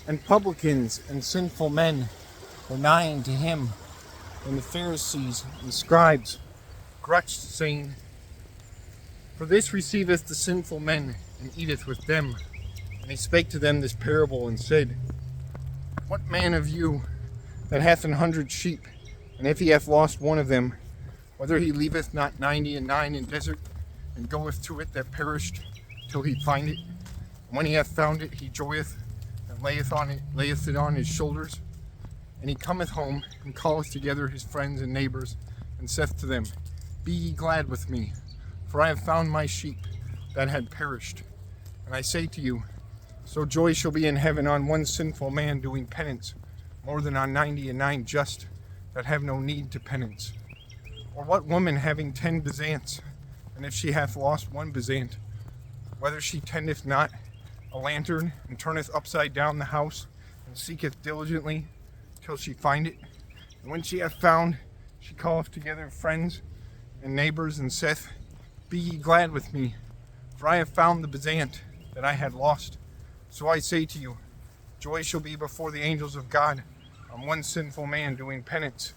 And publicans and sinful men were nigh unto him. And the Pharisees and scribes grudged, saying, For this receiveth the sinful men, and eateth with them. And he spake to them this parable, and said, What man of you that hath 100 sheep, and if he hath lost one of them, whether he leaveth not 99 in desert, and goeth to it that perished, till he find it? And when he hath found it, he joyeth, and layeth it on his shoulders. And he cometh home, and calleth together his friends and neighbors, and saith to them, Be ye glad with me, for I have found my sheep that had perished. And I say to you, so joy shall be in heaven on one sinful man doing penance, more than on 99 just, that have no need to penance. Or what woman having 10 bezants, and if she hath lost one bezant, whether she tendeth not a lantern, and turneth upside down the house, and seeketh diligently till she find it? And when she hath found, she calleth together friends and neighbors, and saith, Be ye glad with me, for I have found the bezant that I had lost. So I say to you, joy shall be before the angels of God on one sinful man doing penance.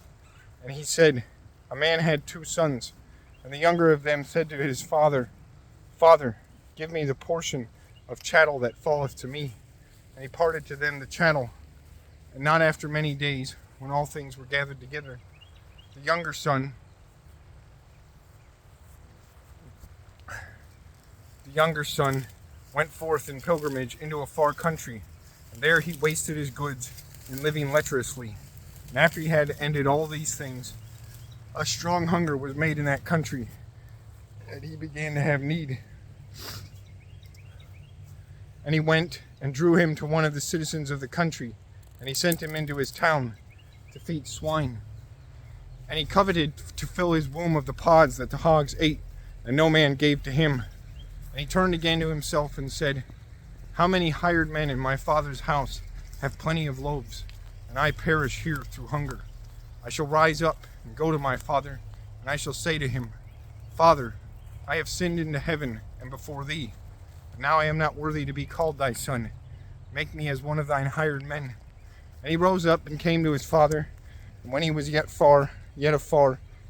And he said, A man had 2 sons, and the younger of them said to his father, Father, give me the portion of chattel that falleth to me. And he parted to them the chattel. And not after many days, when all things were gathered together, the younger son went forth in pilgrimage into a far country, and there he wasted his goods in living lecherously. And after he had ended all these things, a strong hunger was made in that country, and he began to have need. And he went and drew him to one of the citizens of the country, and he sent him into his town to feed swine. And he coveted to fill his womb of the pods that the hogs ate, and no man gave to him. And he turned again to himself and said, How many hired men in my father's house have plenty of loaves, and I perish here through hunger? I shall rise up and go to my father, and I shall say to him, Father, I have sinned into heaven and before thee, and now I am not worthy to be called thy son. Make me as one of thine hired men. And he rose up and came to his father, and when he was yet afar,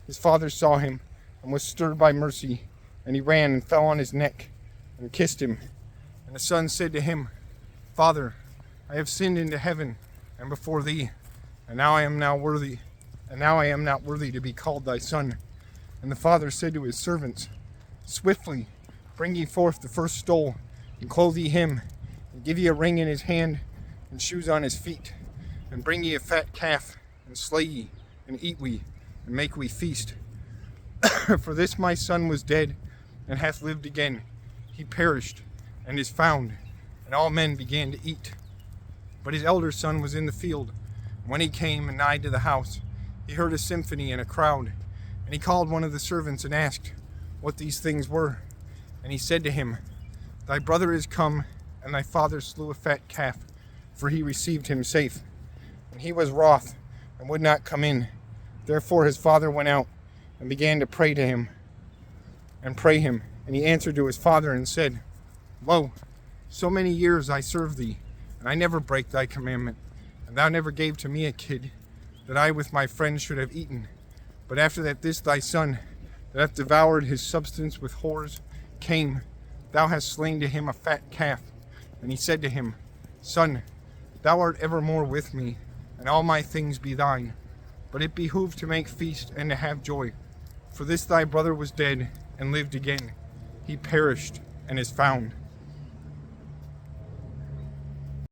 his father saw him, and was stirred by mercy, and he ran and fell on his neck, and kissed him. And the son said to him, Father, I have sinned into heaven and before thee, and now I am not worthy to be called thy son. And the father said to his servants, Swiftly bring ye forth the first stole, and clothe ye him, and give ye a ring in his hand, and shoes on his feet, and bring ye a fat calf, and slay ye, and eat we, and make we feast. For this my son was dead, and hath lived again. He perished, and is found. And all men began to eat. But his elder son was in the field. And when he came and nigh to the house, he heard a symphony and a crowd. And he called one of the servants and asked what these things were. And he said to him, Thy brother is come, and thy father slew a fat calf, for he received him safe. And he was wroth, and would not come in. Therefore his father went out, and began to pray him. And he answered to his father and said, Lo, so many years I served thee, and I never brake thy commandment. And thou never gave to me a kid, that I with my friends should have eaten. But after that this thy son, that hath devoured his substance with whores, came, thou hast slain to him a fat calf. And he said to him, Son, thou art evermore with me, and all my things be thine. But it behooved to make feast and to have joy. For this thy brother was dead, and lived again. He perished, and is found.